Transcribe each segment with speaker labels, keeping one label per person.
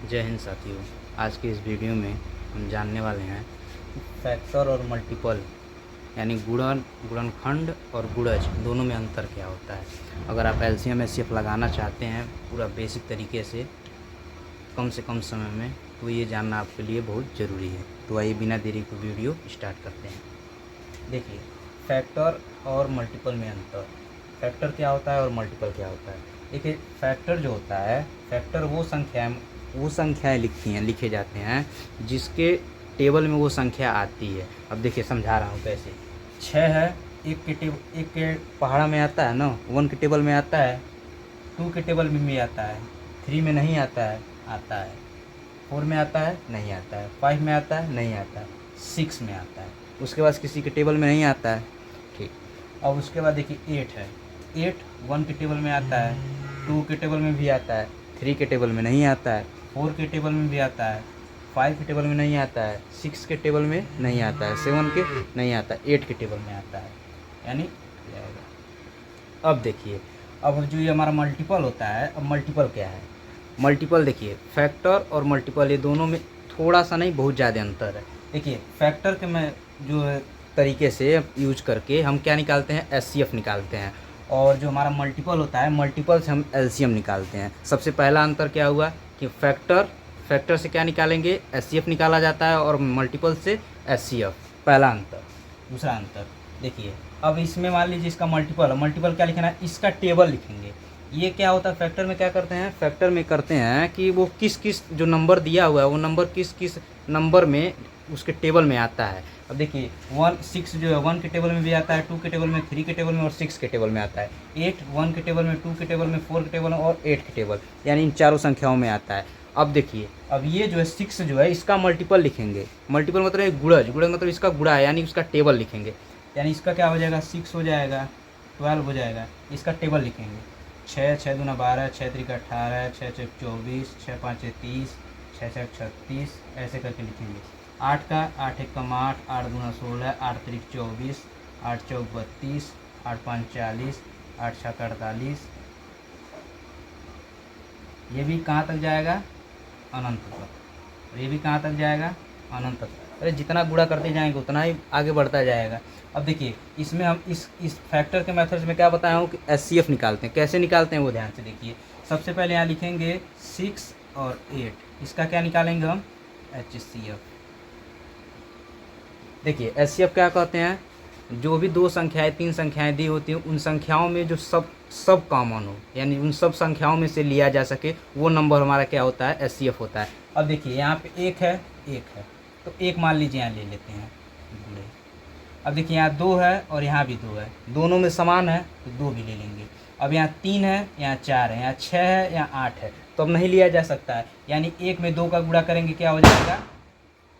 Speaker 1: जय हिंद साथियों। आज के इस वीडियो में हम जानने वाले हैं फैक्टर और मल्टीपल यानी गुणनखंड और गुणज दोनों में अंतर क्या होता है। अगर आप एलसीएम एचसीएफ लगाना चाहते हैं पूरा बेसिक तरीके से कम समय में, तो ये जानना आपके लिए बहुत ज़रूरी है। तो आइए बिना देरी को वीडियो स्टार्ट करते हैं। देखिए, फैक्टर और मल्टीपल में अंतर। फैक्टर क्या होता है और मल्टीपल क्या होता है। देखिए, फैक्टर जो होता है, फैक्टर वो संख्याएं लिखे जाते हैं जिसके टेबल में वो संख्या आती है। अब देखिए समझा रहा हूँ कैसे। 6 है, एक के पहाड़ा में आता है ना, 1 के टेबल में आता है, 2 के टेबल में भी आता है, 3 में नहीं आता है, आता है, 4 में आता है, नहीं आता है, 5 में आता है, नहीं आता है, 6 में आता है। उसके बाद किसी के टेबल में नहीं आता है, ठीक। अब उसके बाद देखिए 8 है, 8 1 के टेबल में आता है, 2 के टेबल में भी आता है, 3 के टेबल में नहीं आता है, 4 के टेबल में भी आता है, 5 के टेबल में नहीं आता है, 6 के टेबल में नहीं आता है, 7 के नहीं आता है, 8 के टेबल में आता है, यानी जाएगा। अब देखिए, अब जो ये हमारा मल्टीपल होता है, अब मल्टीपल क्या है। मल्टीपल देखिए, फैक्टर और मल्टीपल ये दोनों में थोड़ा सा नहीं बहुत ज़्यादा अंतर है। देखिए, फैक्टर के में जो तरीके से यूज करके हम क्या निकालते हैं, एचसीएफ निकालते हैं, और जो हमारा मल्टीपल होता है, मल्टीपल से हम एलसीएम निकालते हैं। सबसे पहला अंतर क्या हुआ कि फैक्टर से क्या निकालेंगे, एचसीएफ निकाला जाता है, और मल्टीपल से एचसीएफ, पहला अंतर। दूसरा अंतर देखिए, अब इसमें मान लीजिए इसका मल्टीपल क्या लिखना है, इसका टेबल लिखेंगे। ये क्या होता है, फैक्टर में क्या करते हैं, फैक्टर में करते हैं कि वो किस जो नंबर दिया हुआ है वो नंबर किस नंबर में उसके टेबल में आता है। अब देखिए 6 जो है 1 के टेबल में भी आता है, 2 के टेबल में, 3 के टेबल में और 6 के टेबल में आता है। 8 1 के टेबल में, 2 के टेबल में, 4 के टेबल में और 8 के टेबल, यानी इन चारों संख्याओं में आता है। अब देखिए, अब ये जो है 6 जो है इसका मल्टीपल लिखेंगे। मल्टीपल मतलब गुणज मतलब इसका गुणा है, यानी उसका टेबल लिखेंगे। यानी इसका क्या हो जाएगा, 6 हो जाएगा, 12 हो जाएगा, इसका टेबल लिखेंगे। 6 6 दूना 12, 6 3 18, 6 6 24, 6 5 30, 6 6 36, ऐसे करके लिखेंगे। 8 का 8 1 कम 8, 8 दूना 16, 8 3 24, 8 4 32, 8 5 40, 8 6 48। ये भी कहाँ तक जाएगा, अनंत तक। और ये भी कहाँ तक जाएगा, अनंत तक। अरे जितना गुणा करते जाएंगे उतना ही आगे बढ़ता जाएगा। अब देखिए, इसमें हम इस फैक्टर के मेथड में क्या बताया हूँ कि एचसीएफ निकालते हैं। कैसे निकालते हैं वो ध्यान से देखिए। सबसे पहले यहाँ लिखेंगे 6 और 8, इसका क्या निकालेंगे हम, एचसीएफ। देखिए, एचसीएफ क्या कहते हैं, जो भी 2 संख्याएं 3 संख्याएं दी होती हैं उन संख्याओं में जो सब कॉमन हो, यानी उन सब संख्याओं में से लिया जा सके, वो नंबर हमारा क्या होता है, एचसीएफ होता है। अब देखिए, यहाँ पे 1 है, तो 1 मान लीजिए यहाँ ले लेते हैं। अब देखिए, यहाँ 2 है और यहाँ भी 2 है, दोनों में समान है तो 2 भी ले लेंगे। अब यहाँ 3 है, यहाँ 4 है, यहाँ 6 है, यहाँ 8 है, तो अब नहीं लिया जा सकता है। यानी 1 में 2 का गुणा करेंगे, क्या हो जाएगा,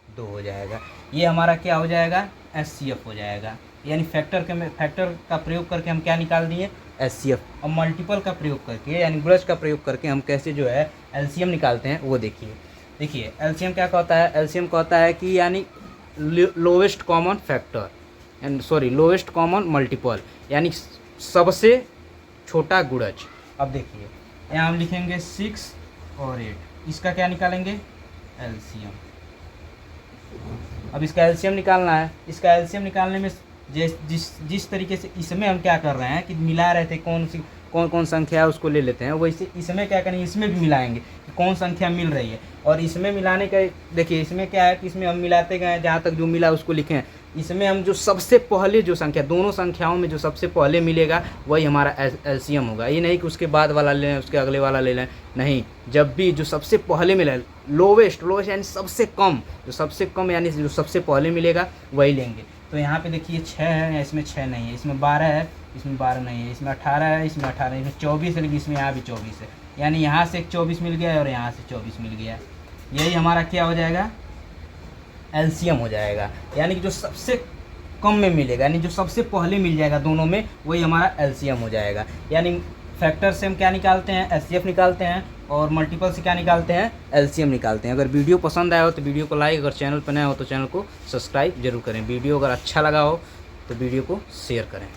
Speaker 1: 2 हो जाएगा। ये हमारा क्या हो जाएगा, एचसीएफ हो जाएगा। यानी फैक्टर का प्रयोग करके हम क्या निकाल दिए, एचसीएफ। और मल्टीपल का प्रयोग करके यानी गुणज का प्रयोग करके हम कैसे जो है एलसीएम निकालते हैं वो देखिए। देखिए, एलसीएम क्या कहता है, एलसीएम कहता है कि यानी lowest common factor lowest common multiple, यानी सबसे छोटा गुणज। अब देखिए, यहाँ हम लिखेंगे 6 और 8, इसका क्या निकालेंगे, एलसीएम। अब इसका एलसीएम निकालना है। इसका एलसीएम निकालने में जिस तरीके से इसमें हम क्या कर रहे हैं कि मिला रहे थे, कौन संख्या है उसको ले लेते हैं, वैसे इसमें क्या करेंगे, इसमें भी मिलाएंगे कि कौन संख्या मिल रही है। और इसमें मिलाने का देखिए, इसमें क्या है कि इसमें हम मिलाते गए, जहाँ तक जो मिला उसको लिखें। इसमें हम जो सबसे पहले जो संख्या, दोनों संख्याओं में जो सबसे पहले मिलेगा वही हमारा एलसीएम होगा। ये नहीं कि उसके बाद वाला ले लें, उसके अगले वाला ले लें, नहीं। जब भी जो सबसे पहले मिले, लोवेस्ट यानी सबसे कम, जो सबसे कम यानी जो सबसे पहले मिलेगा वही लेंगे। तो यहाँ पे देखिए 6 है, इसमें 6 नहीं है, इसमें 12 है, इसमें 12 नहीं है, इसमें 18 है, इसमें 18 है, इसमें 24 है, लेकिन इसमें यहाँ भी 24 है। यानी यहाँ से एक 24 मिल गया और यहाँ से 24 मिल गया। यही हमारा क्या हो जाएगा, एलसीएम हो जाएगा। यानी कि जो सबसे कम में मिलेगा, यानी जो सबसे पहले मिल जाएगा दोनों में, वही हमारा एलसीएम हो जाएगा। यानी फैक्टर से हम क्या निकालते हैं, एचसीएफ निकालते हैं, और मल्टीपल से क्या निकालते हैं, एलसीएम निकालते हैं। अगर वीडियो पसंद आया हो तो वीडियो को लाइक, अगर चैनल पर नया हो तो चैनल को सब्सक्राइब जरूर करें। वीडियो अगर अच्छा लगा हो तो वीडियो को शेयर करें।